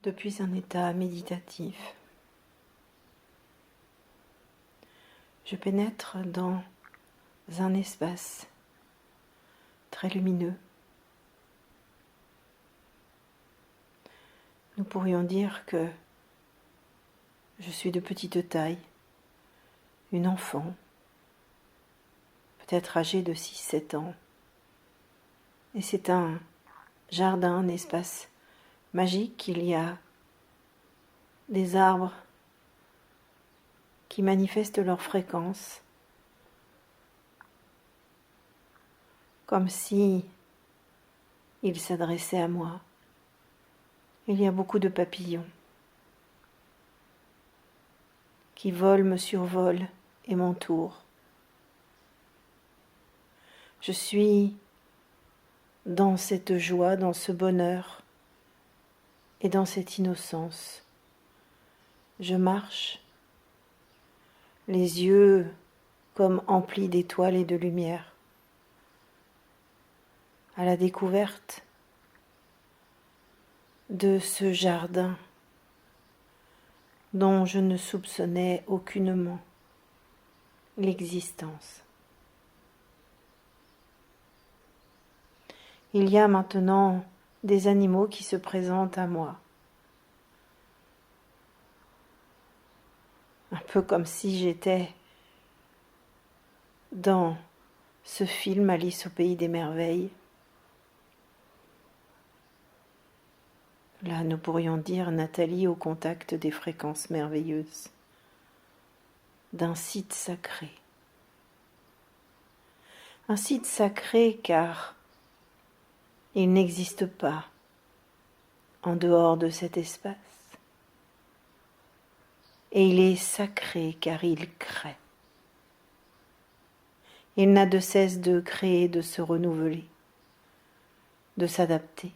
depuis un état méditatif. Je pénètre dans un espace très lumineux. Nous pourrions dire que je suis de petite taille, une enfant, peut-être âgée de 6-7 ans. Et c'est un jardin, un espace magique. Il y a des arbres qui manifestent leur fréquence, comme si ils s'adressaient à moi. Il y a beaucoup de papillons qui volent, me survolent et m'entourent. Je suis dans cette joie, dans ce bonheur et dans cette innocence. Je marche, les yeux comme emplis d'étoiles et de lumière, à la découverte de ce jardin dont je ne soupçonnais aucunement l'existence. Il y a maintenant des animaux qui se présentent à moi, un peu comme si j'étais dans ce film Alice au pays des merveilles. Là, nous pourrions dire Nathalie au contact des fréquences merveilleuses d'un site sacré. Un site sacré car il n'existe pas en dehors de cet espace. Et il est sacré car il crée. Il n'a de cesse de créer, de se renouveler, de s'adapter,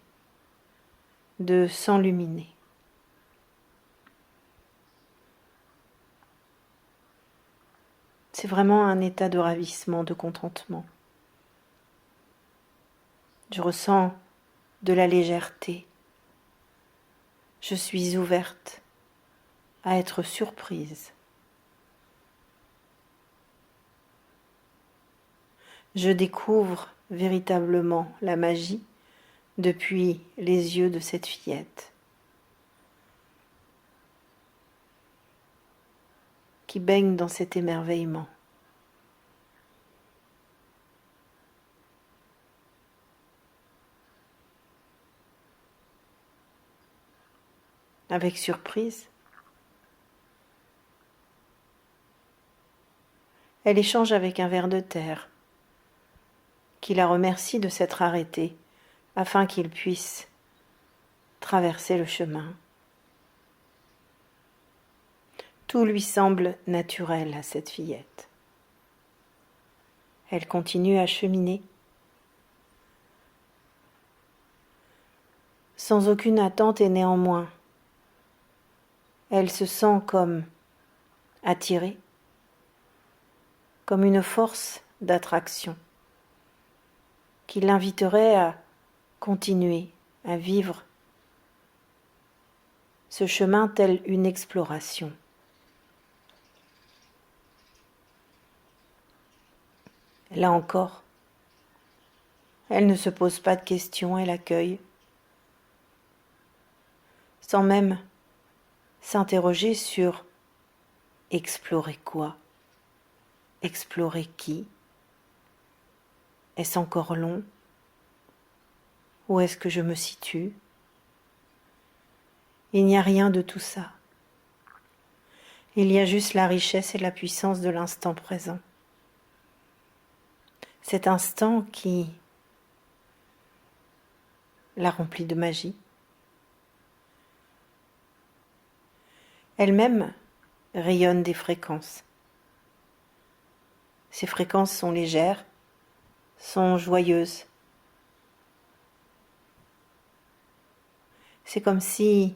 de s'enluminer. C'est vraiment un état de ravissement, de contentement. Je ressens de la légèreté. Je suis ouverte à être surprise. Je découvre véritablement la magie depuis les yeux de cette fillette qui baigne dans cet émerveillement. Avec surprise, elle échange avec un ver de terre qui la remercie de s'être arrêté afin qu'il puisse traverser le chemin. Tout lui semble naturel à cette fillette. Elle continue à cheminer sans aucune attente et néanmoins, elle se sent comme attirée, comme une force d'attraction qui l'inviterait à continuer à vivre ce chemin tel une exploration. Là encore, elle ne se pose pas de questions, elle accueille, sans même s'interroger sur explorer quoi, explorer qui, est-ce encore long, où est-ce que je me situe? Il n'y a rien de tout ça. Il y a juste la richesse et la puissance de l'instant présent. Cet instant qui la remplit de magie. Elle-même rayonne des fréquences. Ces fréquences sont légères, sont joyeuses. C'est comme si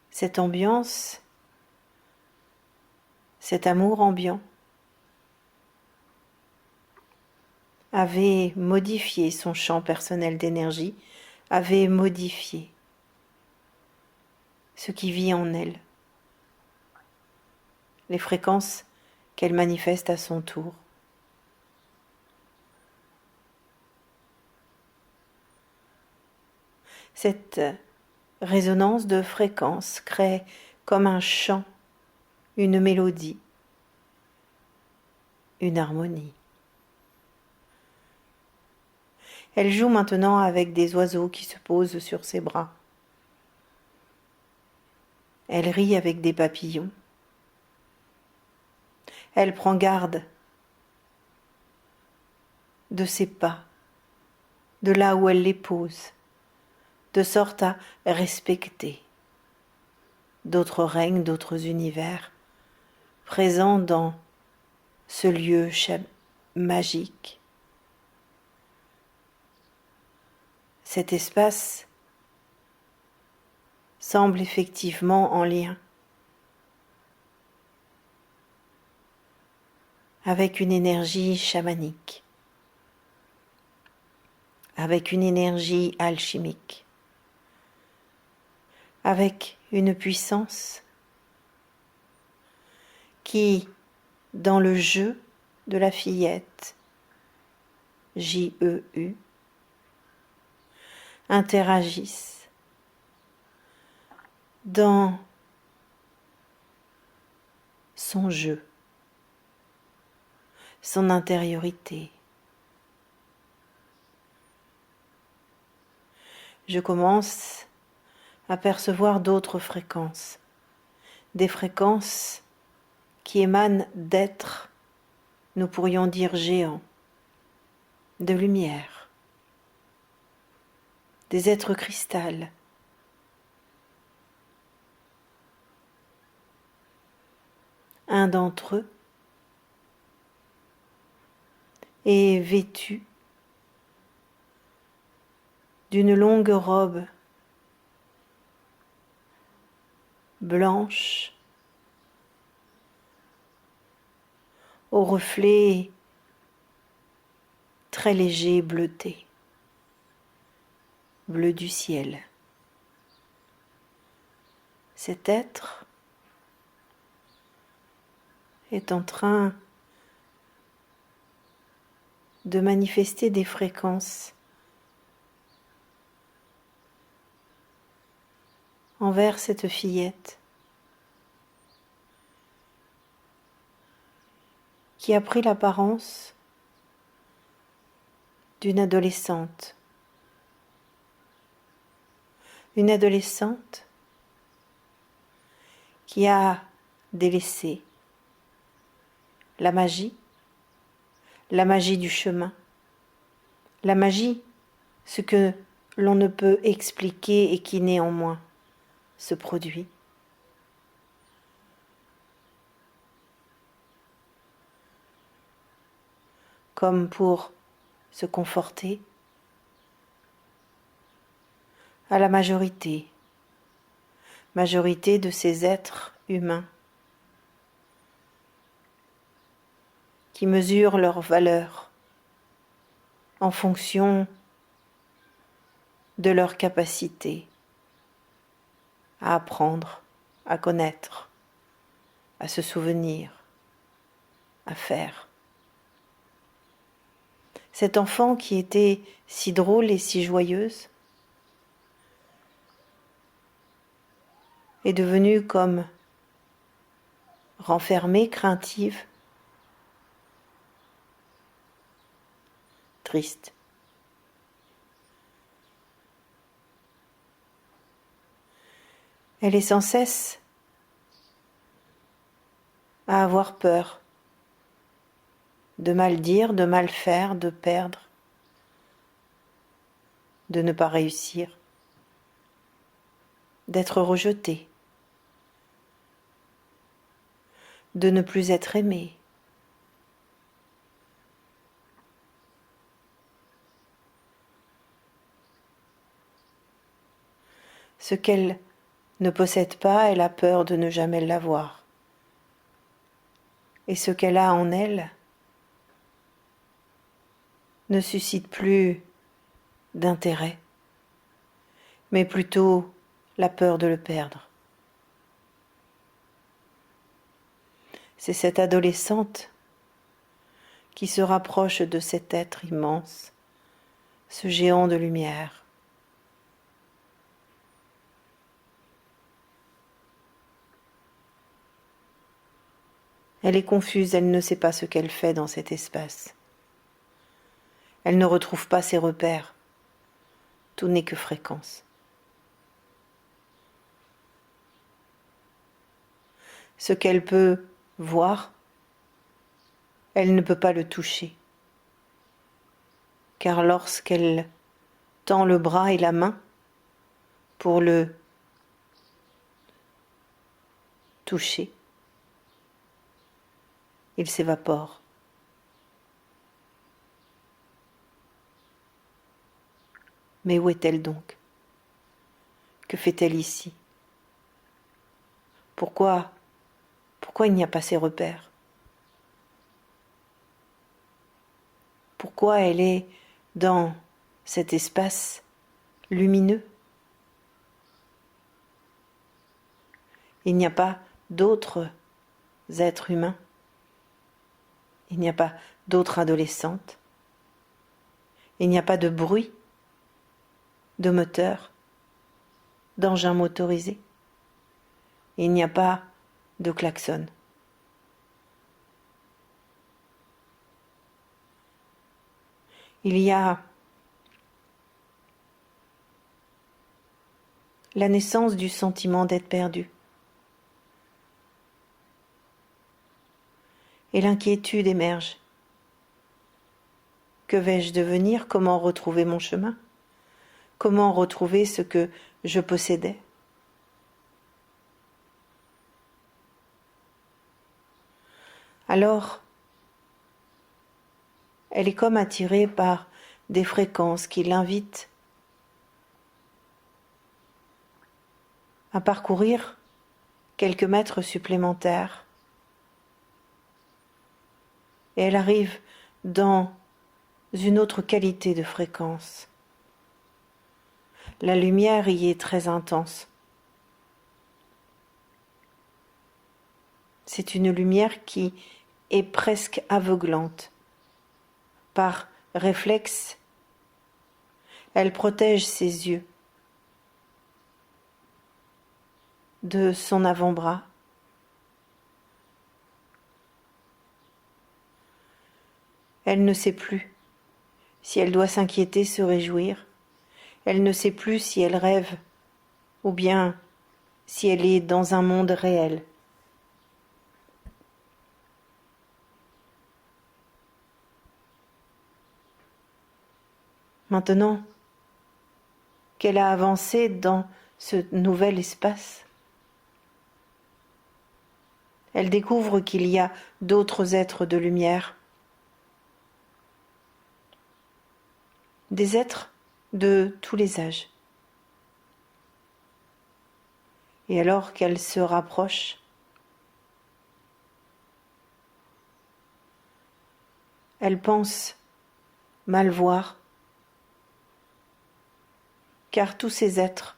cette ambiance, cet amour ambiant avait modifié son champ personnel d'énergie, avait modifié ce qui vit en elle, les fréquences qu'elle manifeste à son tour. Cette résonance de fréquences crée comme un chant, une mélodie, une harmonie. Elle joue maintenant avec des oiseaux qui se posent sur ses bras. Elle rit avec des papillons. Elle prend garde de ses pas, de là où elle les pose, de sorte à respecter d'autres règnes, d'autres univers, présents dans ce lieu magique. Cet espace semble effectivement en lien avec une énergie chamanique, avec une énergie alchimique, avec une puissance qui, dans le jeu de la fillette, J-E-U, interagissent dans son jeu, son intériorité. Je commence à percevoir d'autres fréquences, des fréquences qui émanent d'êtres, nous pourrions dire géants, de lumière, des êtres cristal. Un d'entre eux est vêtu d'une longue robe blanche au reflet très léger bleuté, bleu du ciel. Cet être est en train de manifester des fréquences envers cette fillette qui a pris l'apparence d'une adolescente. Une adolescente qui a délaissé la magie du chemin, la magie, ce que l'on ne peut expliquer et qui néanmoins se produit. Comme pour se conforter à la majorité de ces êtres humains qui mesurent leur valeur en fonction de leur capacité à apprendre, à connaître, à se souvenir, à faire. Cette enfant qui était si drôle et si joyeuse est devenue comme renfermée, craintive, triste. Elle est sans cesse à avoir peur de mal dire, de mal faire, de perdre, de ne pas réussir, d'être rejetée, de ne plus être aimée. Ce qu'elle ne possède pas, elle a peur de ne jamais l'avoir. Et ce qu'elle a en elle ne suscite plus d'intérêt, mais plutôt la peur de le perdre. C'est cette adolescente qui se rapproche de cet être immense, ce géant de lumière. Elle est confuse, elle ne sait pas ce qu'elle fait dans cet espace. Elle ne retrouve pas ses repères. Tout n'est que fréquence. Ce qu'elle peut voir, elle ne peut pas le toucher. Car lorsqu'elle tend le bras et la main pour le toucher, il s'évapore. Mais où est-elle donc? Que fait-elle ici? Pourquoi il n'y a pas ses repères? Pourquoi elle est dans cet espace lumineux? Il n'y a pas d'autres êtres humains. Il n'y a pas d'autres adolescentes. Il n'y a pas de bruit, de moteur, d'engin motorisé. Il n'y a pas de klaxon. Il y a la naissance du sentiment d'être perdu. Et l'inquiétude émerge. Que vais-je devenir? Comment retrouver mon chemin? Comment retrouver ce que je possédais? Alors, elle est comme attirée par des fréquences qui l'invitent à parcourir quelques mètres supplémentaires. Et elle arrive dans une autre qualité de fréquence. La lumière y est très intense. C'est une lumière qui est presque aveuglante. Par réflexe, elle protège ses yeux de son avant-bras. Elle ne sait plus si elle doit s'inquiéter, se réjouir. Elle ne sait plus si elle rêve ou bien si elle est dans un monde réel. Maintenant qu'elle a avancé dans ce nouvel espace, elle découvre qu'il y a d'autres êtres de lumière, des êtres de tous les âges. Et alors qu'elle se rapproche, elle pense mal voir, car tous ces êtres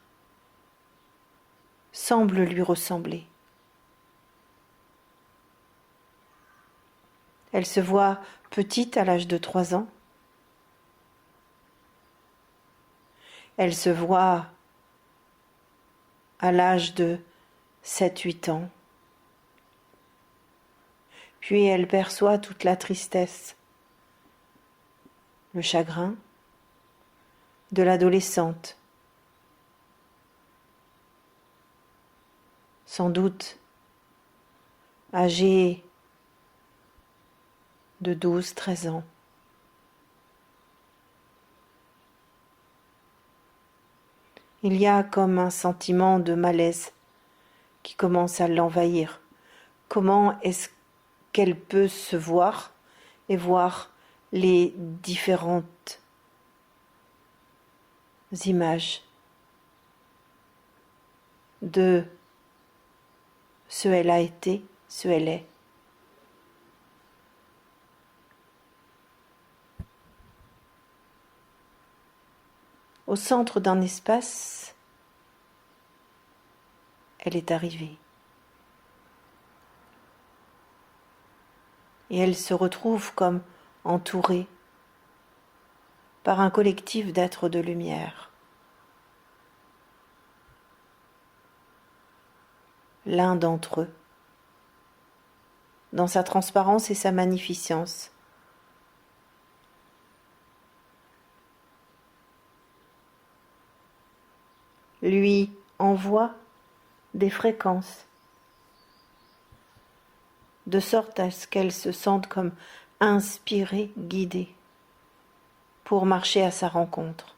semblent lui ressembler. Elle se voit petite à l'âge de 3 ans. Elle se voit à l'âge de 7-8 ans. Puis elle perçoit toute la tristesse, le chagrin de l'adolescente. Sans doute âgée de 12-13 ans. Il y a comme un sentiment de malaise qui commence à l'envahir. Comment est-ce qu'elle peut se voir et voir les différentes images de ce elle a été, ce elle est. Au centre d'un espace, elle est arrivée. et elle se retrouve comme entourée par un collectif d'êtres de lumière. L'un d'entre eux, dans sa transparence et sa magnificence, lui envoie des fréquences, de sorte à ce qu'elle se sente comme inspirée, guidée, pour marcher à sa rencontre.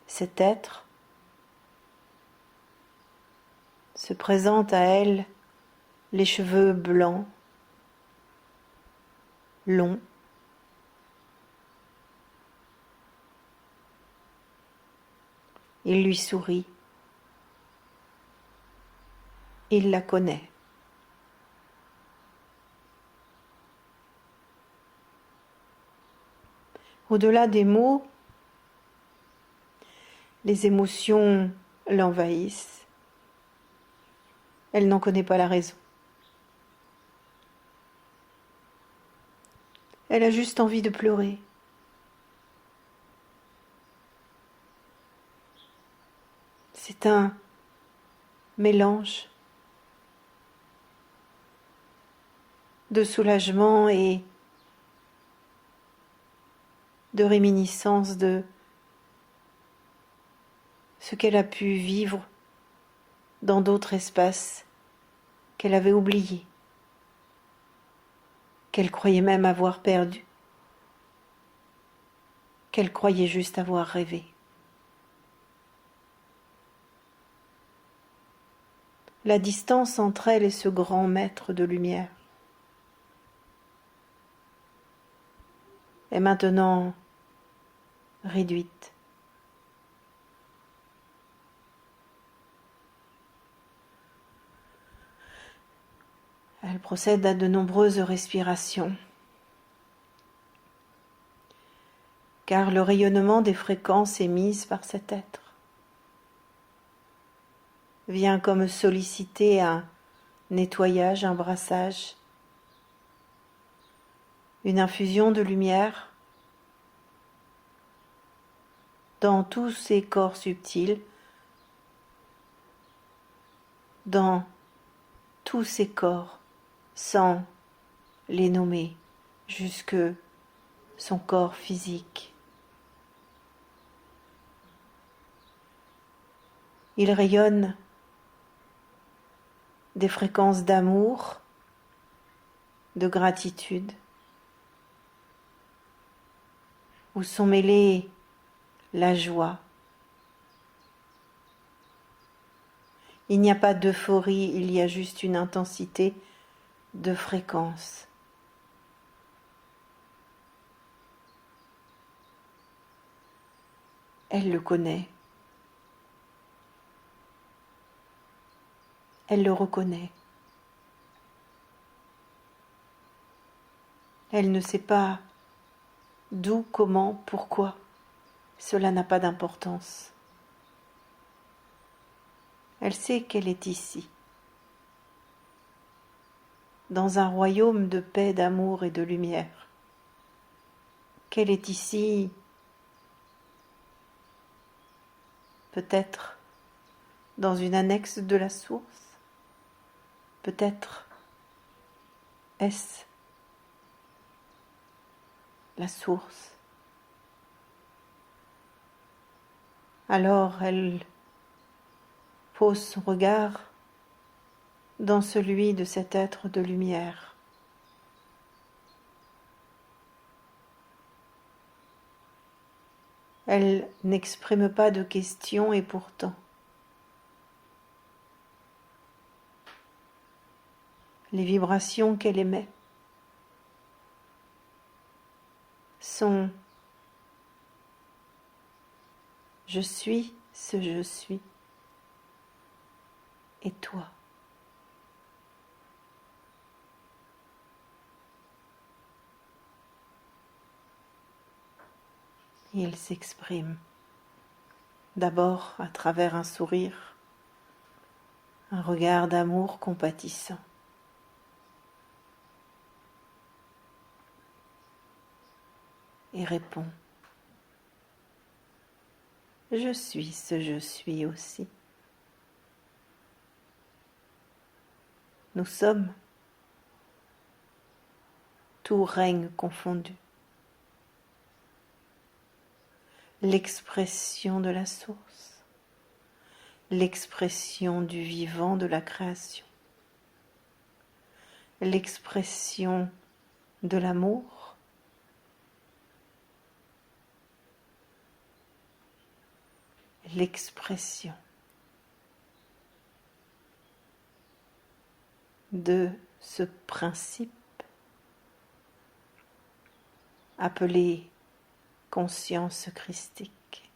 Cet être se présente à elle, les cheveux blancs, longs, il lui sourit, il la connaît. Au-delà des mots, les émotions l'envahissent. Elle n'en connaît pas la raison. Elle a juste envie de pleurer. C'est un mélange de soulagement et de réminiscence de ce qu'elle a pu vivre dans d'autres espaces qu'elle avait oubliés, qu'elle croyait même avoir perdus, qu'elle croyait juste avoir rêvé. La distance entre elle et ce grand maître de lumière est maintenant réduite. Elle procède à de nombreuses respirations, car le rayonnement des fréquences émises par cet être vient comme solliciter un nettoyage, un brassage, une infusion de lumière dans tous ces corps subtils, dans tous ces corps, sans les nommer, jusque son corps physique. Il rayonne des fréquences d'amour, de gratitude, où sont mêlées la joie. Il n'y a pas d'euphorie, il y a juste une intensité de fréquence. Elle le connaît. Elle le reconnaît. Elle ne sait pas d'où, comment, pourquoi. Cela n'a pas d'importance. Elle sait qu'elle est ici, dans un royaume de paix, d'amour et de lumière. Qu'elle est ici, peut-être dans une annexe de la source, peut-être est-ce la source. Alors elle pose son regard dans celui de cet être de lumière. Elle n'exprime pas de questions et pourtant, les vibrations qu'elle émet sont « Je suis ce je suis et toi ». Et elle s'exprime d'abord à travers un sourire, un regard d'amour compatissant. Et réponds, je suis ce je suis aussi. Nous sommes, tout règne confondu, l'expression de la source, l'expression du vivant de la création, l'expression de l'amour, l'expression de ce principe appelé conscience christique.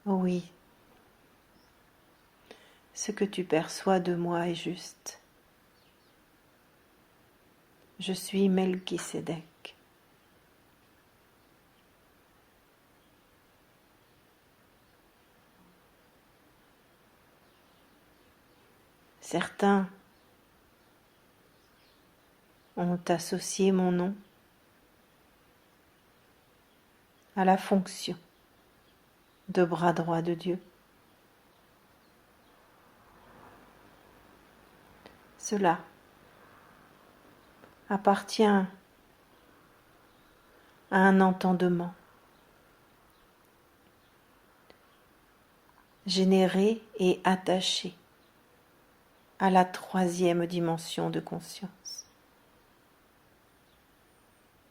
Oui, ce que tu perçois de moi est juste. Je suis Melchisédek. Certains ont associé mon nom à la fonction de bras droit de Dieu. Cela appartient à un entendement généré et attaché à la troisième dimension de conscience.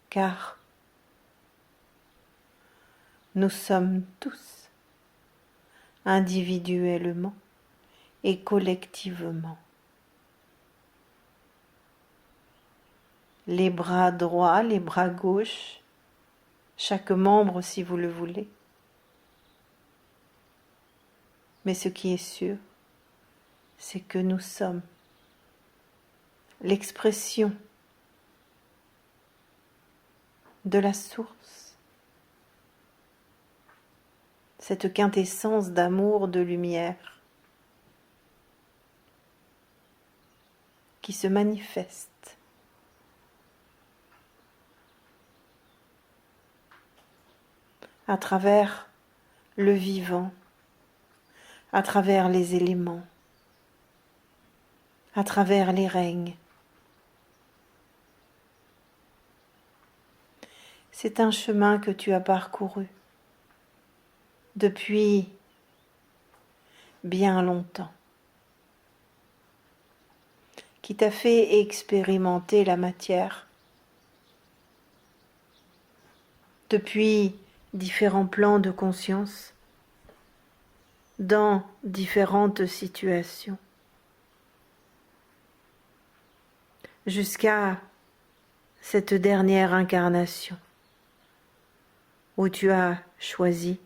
Car nous sommes tous, individuellement et collectivement, les bras droits, les bras gauches, chaque membre si vous le voulez. Mais ce qui est sûr, c'est que nous sommes l'expression de la source, cette quintessence d'amour, de lumière qui se manifeste à travers le vivant, à travers les éléments, à travers les règnes. C'est un chemin que tu as parcouru depuis bien longtemps, qui t'a fait expérimenter la matière depuis différents plans de conscience, dans différentes situations, jusqu'à cette dernière incarnation où tu as choisi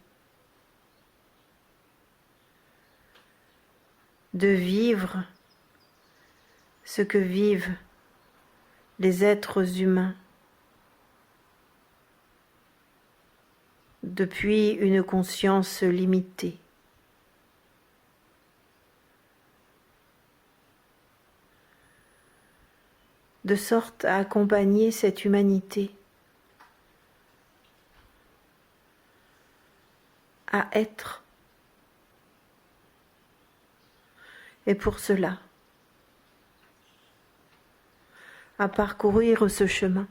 de vivre ce que vivent les êtres humains depuis une conscience limitée. De sorte à accompagner cette humanité à être. Et pour cela, à parcourir ce chemin,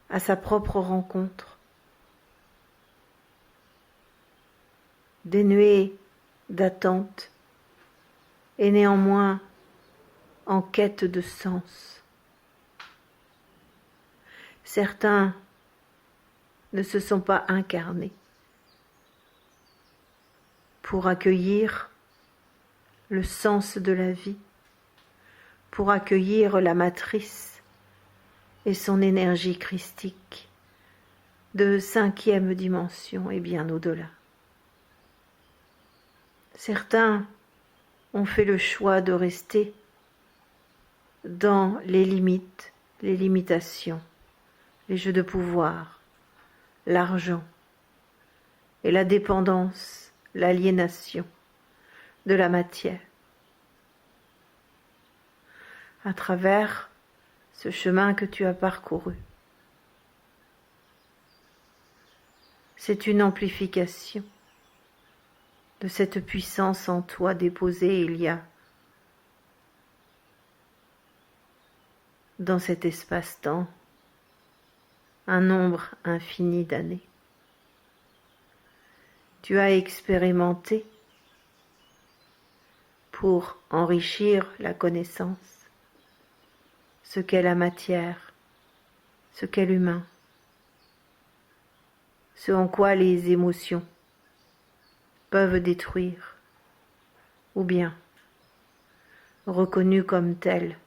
à sa propre rencontre, dénué d'attente et néanmoins en quête de sens. Certains ne se sont pas incarnés pour accueillir le sens de la vie, pour accueillir la matrice et son énergie christique de 5e dimension et bien au-delà. Certains ont fait le choix de rester dans les limites, les limitations les jeux de pouvoir, l'argent et la dépendance, l'aliénation de la matière. À travers ce chemin que tu as parcouru, c'est une amplification de cette puissance en toi déposée il y a dans cet espace-temps un nombre infini d'années. Tu as expérimenté pour enrichir la connaissance ce qu'est la matière, ce qu'est l'humain, ce en quoi les émotions peuvent détruire, ou bien, reconnues comme telles,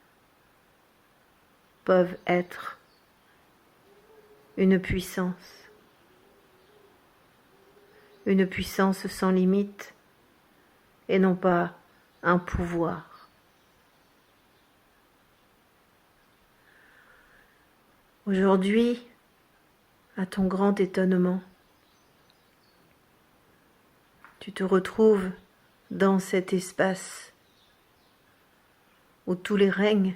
peuvent être une puissance sans limite, et non pas un pouvoir. Aujourd'hui, à ton grand étonnement, tu te retrouves dans cet espace où tous les règnes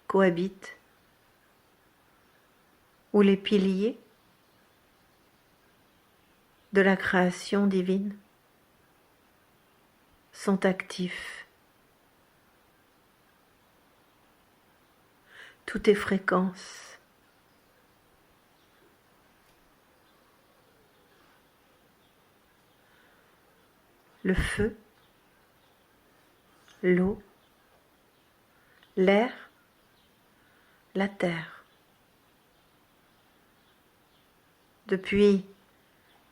cohabitent, où les piliers de la création divine sont actifs. Tout est fréquence. Le feu, l'eau, l'air, la terre. Depuis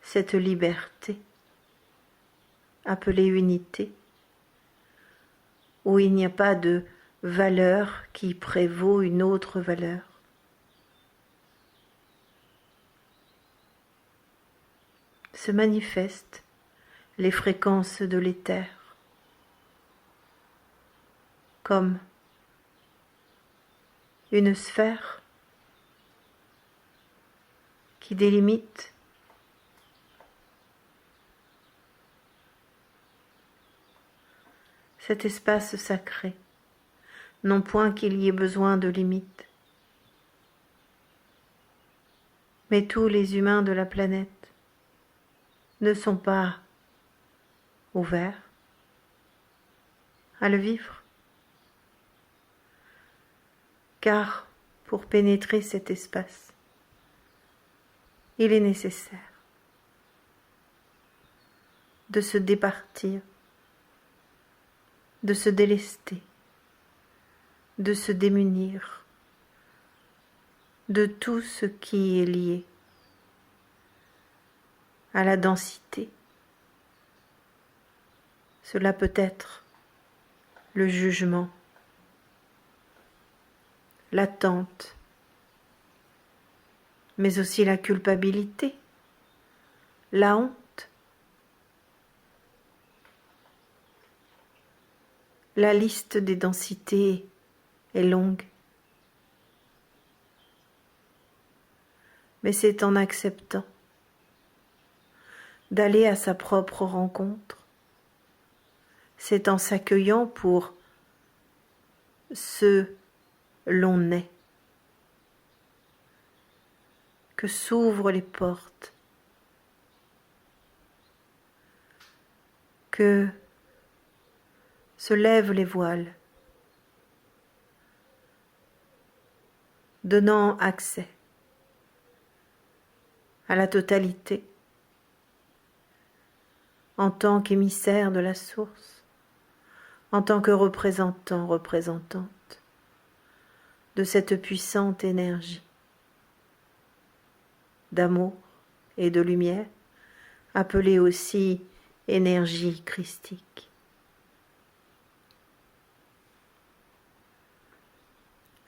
cette liberté, appelée unité, où il n'y a pas de valeur qui prévaut une autre valeur. Se manifestent les fréquences de l'éther, comme une sphère qui délimite cet espace sacré, non point qu'il y ait besoin de limites. Mais tous les humains de la planète ne sont pas ouverts à le vivre. Car pour pénétrer cet espace, il est nécessaire de se départir, de se délester, de se démunir de tout ce qui est lié à la densité. Cela peut être le jugement, l'attente, mais aussi la culpabilité, la honte, la liste des densités est longue. Mais c'est en acceptant d'aller à sa propre rencontre, c'est en s'accueillant pour ce l'on est, que s'ouvrent les portes, que se lèvent les voiles, donnant accès à la totalité en tant qu'émissaire de la source, en tant que représentant, représentante de cette puissante énergie d'amour et de lumière, appelée aussi énergie christique.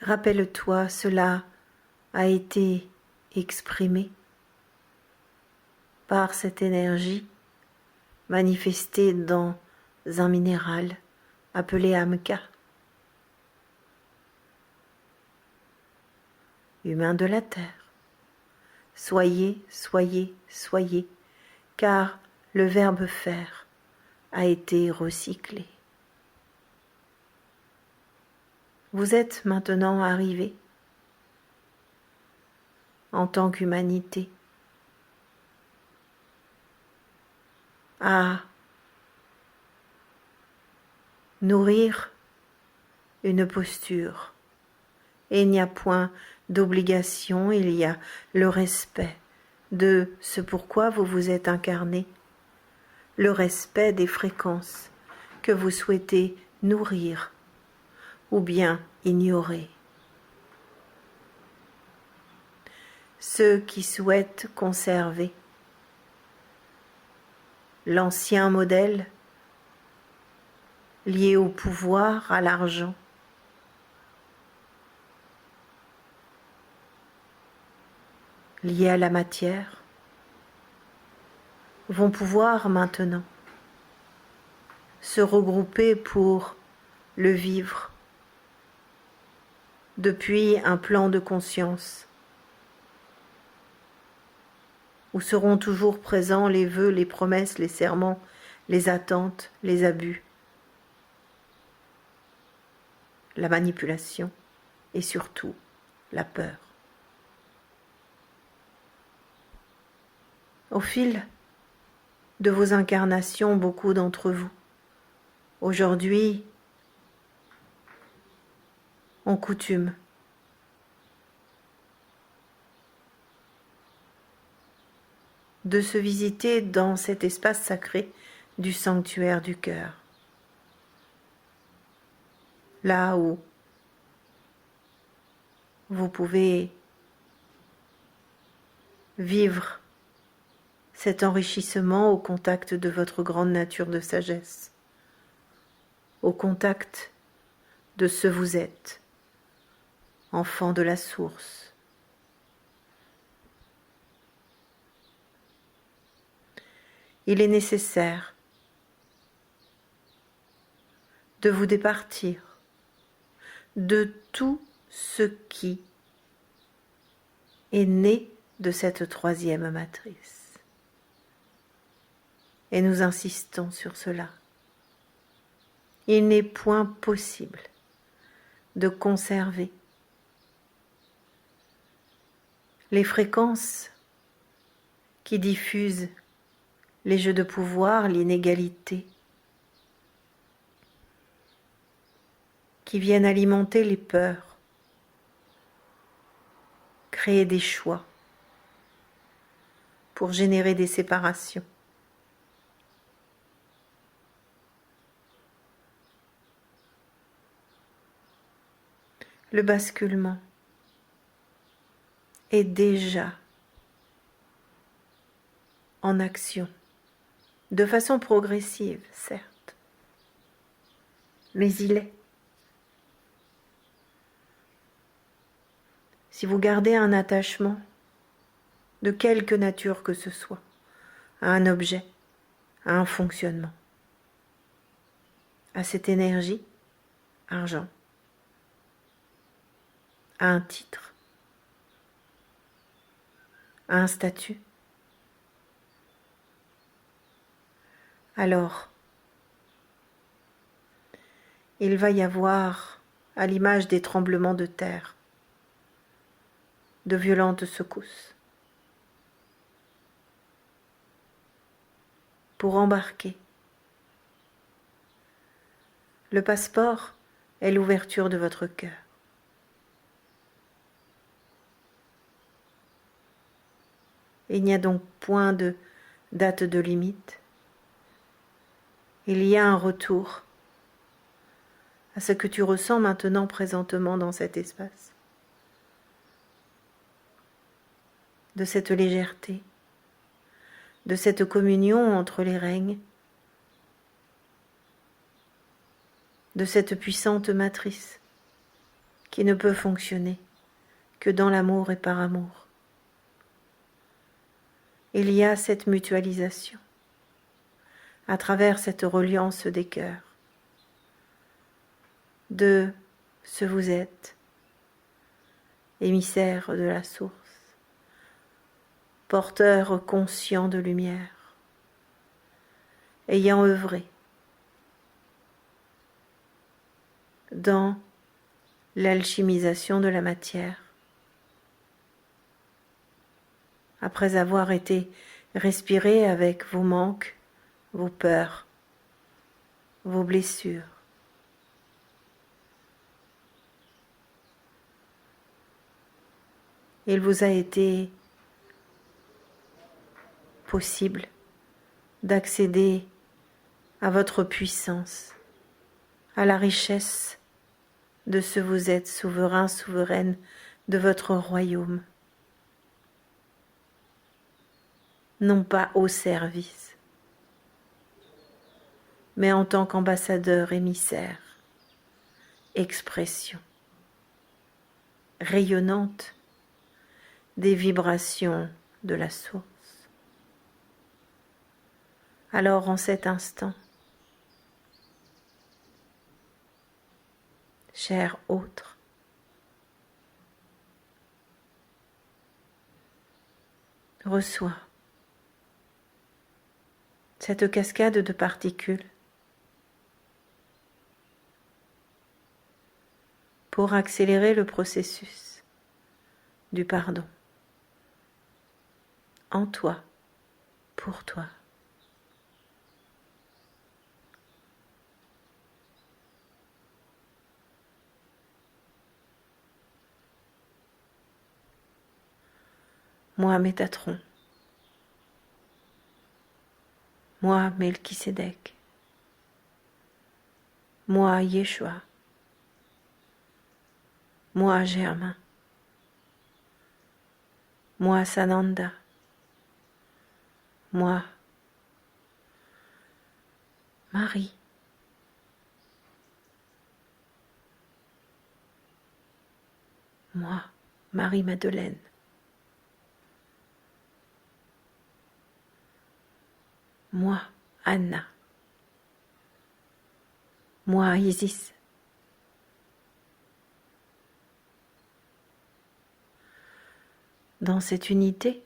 Rappelle-toi, cela a été exprimé par cette énergie manifestée dans un minéral appelé Amka. humains de la terre. Soyez, soyez, soyez, car le verbe faire a été recyclé. Vous êtes maintenant arrivé en tant qu'humanité à nourrir une posture. Et il n'y a point d'obligation, il y a le respect de ce pourquoi vous vous êtes incarné, le respect des fréquences que vous souhaitez nourrir ou bien ignorer. Ceux qui souhaitent conserver l'ancien modèle lié au pouvoir, à l'argent, lié à la matière, vont pouvoir maintenant se regrouper pour le vivre depuis un plan de conscience où seront toujours présents les vœux, les promesses, les serments, les attentes, les abus, la manipulation et surtout la peur. Au fil de vos incarnations, beaucoup d'entre vous, aujourd'hui, ont coutume de se visiter dans cet espace sacré du sanctuaire du cœur. Là où vous pouvez vivre cet enrichissement au contact de votre grande nature de sagesse, au contact de ce vous êtes, enfant de la source. Il est nécessaire de vous départir de tout ce qui est né de cette troisième matrice. Et nous insistons sur cela. Il n'est point possible de conserver les fréquences qui diffusent les jeux de pouvoir, l'inégalité, qui viennent alimenter les peurs, créer des choix pour générer des séparations. Le basculement est déjà en action, de façon progressive, certes, mais il est. Si vous gardez un attachement de quelque nature que ce soit, à un objet, à un fonctionnement, à cette énergie, argent, à un titre, à un statut, alors il va y avoir, à l'image des tremblements de terre, de violentes secousses pour embarquer. Le passeport est l'ouverture de votre cœur. Il n'y a donc point de date de limite. Il y a un retour à ce que tu ressens maintenant présentement dans cet espace, de cette légèreté, de cette communion entre les règnes, de cette puissante matrice qui ne peut fonctionner que dans l'amour et par amour. Il y a cette mutualisation à travers cette reliance des cœurs de ce vous êtes émissaire de la source, porteur conscient de lumière, ayant œuvré dans l'alchimisation de la matière, après avoir été respiré avec vos manques, vos peurs, vos blessures. Il vous a été possible d'accéder à votre puissance, à la richesse de ce vous êtes souverain, souveraine de votre royaume, non pas au service, mais en tant qu'ambassadeur émissaire, expression rayonnante des vibrations de la source. Alors en cet instant, cher autre, reçois cette cascade de particules pour accélérer le processus du pardon en toi, pour toi. Moi, Métatron, moi, Melchisédek, moi, Yeshua, moi, Germain, moi, Sananda, moi, Marie, moi, Marie-Madeleine, moi, Anna, moi, Isis, dans cette unité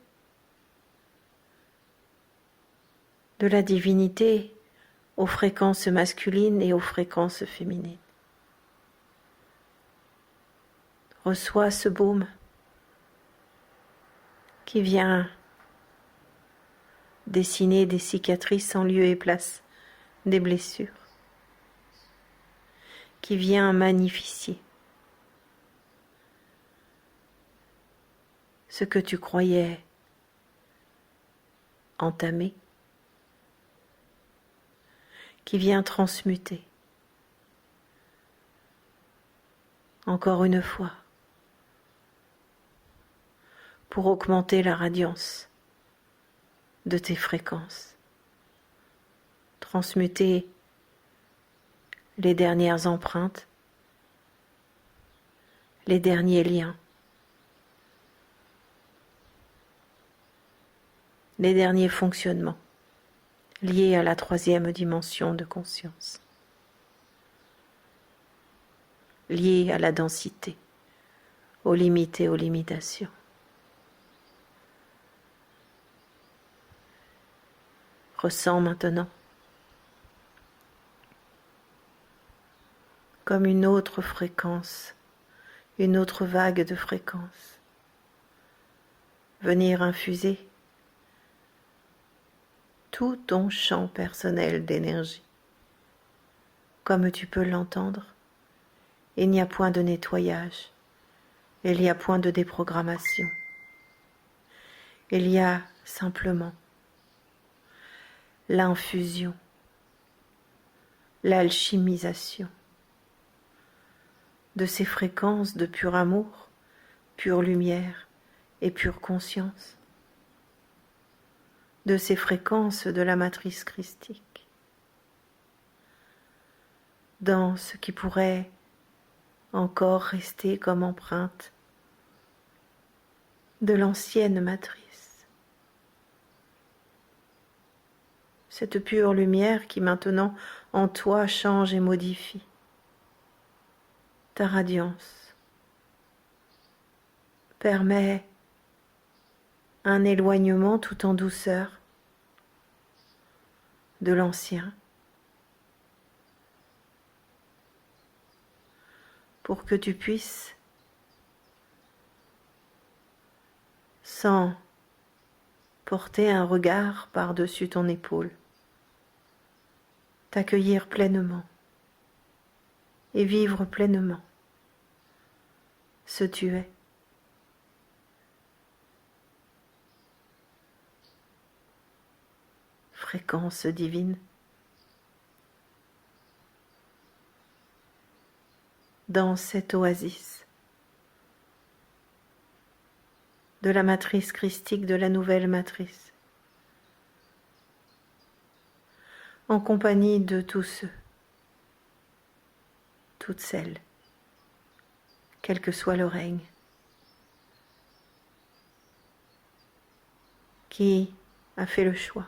de la divinité aux fréquences masculines et aux fréquences féminines. Reçois ce baume qui vient dessiner des cicatrices en lieu et place des blessures, qui vient magnifier ce que tu croyais entamé, qui vient transmuter encore une fois pour augmenter la radiance de tes fréquences, transmuter les dernières empreintes, les derniers liens, les derniers fonctionnements liés à la troisième dimension de conscience, liés à la densité, aux limites et aux limitations. Ressens maintenant comme une autre fréquence, une autre vague de fréquences, venir infuser tout ton champ personnel d'énergie. Comme tu peux l'entendre, il n'y a point de nettoyage, il n'y a point de déprogrammation. Il y a simplement l'infusion, l'alchimisation de ces fréquences de pur amour, pure lumière et pure conscience, de ces fréquences de la matrice christique, dans ce qui pourrait encore rester comme empreinte de l'ancienne matrice. Cette pure lumière qui maintenant en toi change et modifie ta radiance, permet un éloignement tout en douceur de l'ancien, pour que tu puisses, sans porter un regard par-dessus ton épaule, t'accueillir pleinement et vivre pleinement ce tu es. Fréquence divine, dans cette oasis de la matrice christique, de la nouvelle matrice, en compagnie de tous ceux, toutes celles, quel que soit le règne, qui a fait le choix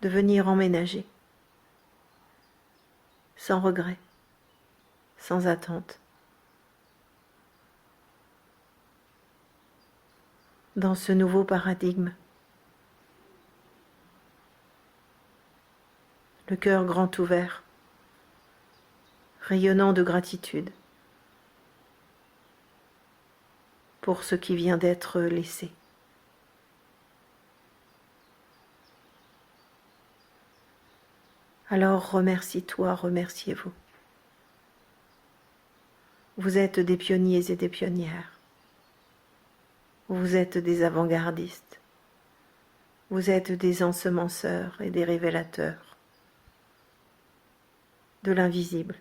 de venir emménager, sans regret, sans attente, dans ce nouveau paradigme, le cœur grand ouvert, rayonnant de gratitude pour ce qui vient d'être laissé. Alors remercie-toi, remerciez-vous. Vous êtes des pionniers et des pionnières. Vous êtes des avant-gardistes. Vous êtes des ensemenceurs et des révélateurs de l'invisible,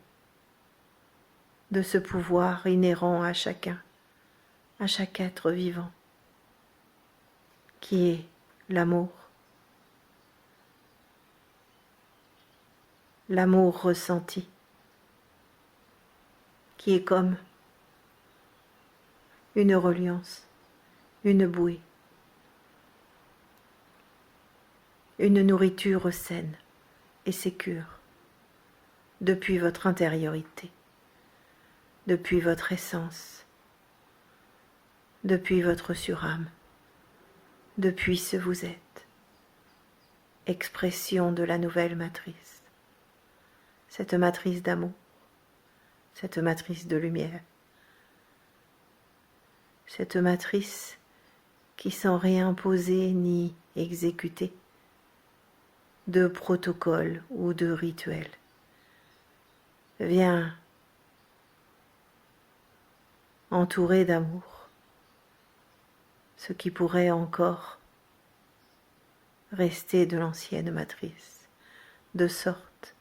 de ce pouvoir inhérent à chacun, à chaque être vivant, qui est l'amour. L'amour ressenti, qui est comme une reliance, une bouée, une nourriture saine et sécure depuis votre intériorité, depuis votre essence, depuis votre surâme, depuis ce vous êtes, expression de la nouvelle matrice, cette matrice d'amour, cette matrice de lumière, cette matrice qui sans rien poser ni exécuter de protocole ou de rituel, vient entouré d'amour, ce qui pourrait encore rester de l'ancienne matrice, de sorte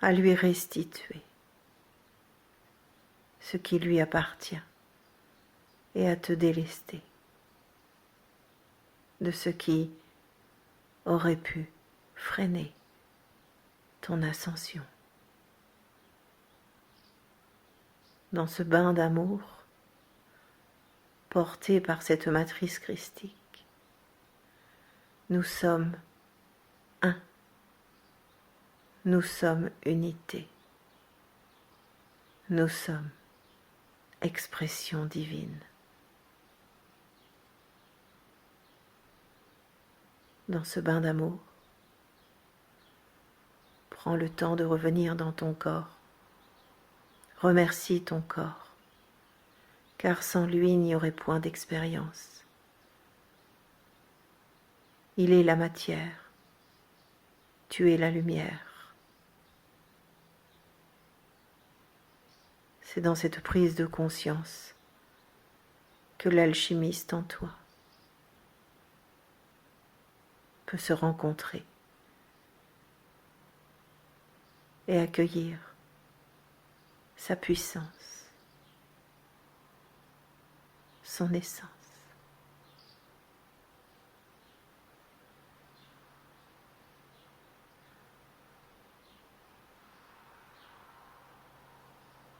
à lui restituer ce qui lui appartient et à te délester de ce qui aurait pu freiner ton ascension. Dans ce bain d'amour porté par cette matrice christique, nous sommes un, nous sommes unité, nous sommes expression divine. Dans ce bain d'amour, prends le temps de revenir dans ton corps. Remercie ton corps, car sans lui il n'y aurait point d'expérience. Il est la matière, tu es la lumière. C'est dans cette prise de conscience que l'alchimiste en toi peut se rencontrer et accueillir sa puissance, son essence.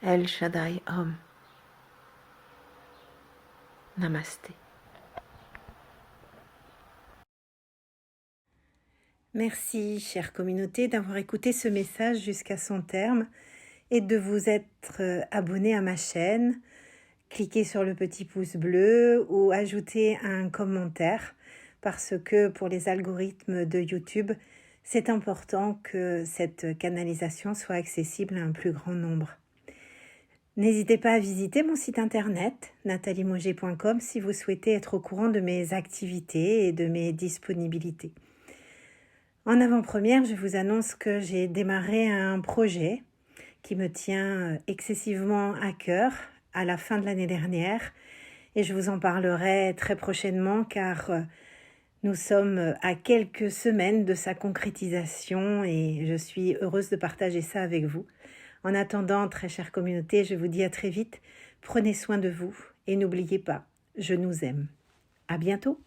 El Shaddai Om. Namasté. Merci, chère communauté, d'avoir écouté ce message jusqu'à son terme. et de vous être abonné à ma chaîne. Cliquez sur le petit pouce bleu ou ajoutez un commentaire parce que pour les algorithmes de YouTube, c'est important que cette canalisation soit accessible à un plus grand nombre. N'hésitez pas à visiter mon site internet nataliemauger.com si vous souhaitez être au courant de mes activités et de mes disponibilités. En avant-première, je vous annonce que j'ai démarré un projet qui me tient excessivement à cœur à la fin de l'année dernière et je vous en parlerai très prochainement car nous sommes à quelques semaines de sa concrétisation et je suis heureuse de partager ça avec vous. En attendant, très chère communauté, je vous dis à très vite. Prenez soin de vous et n'oubliez pas, je nous aime. À bientôt.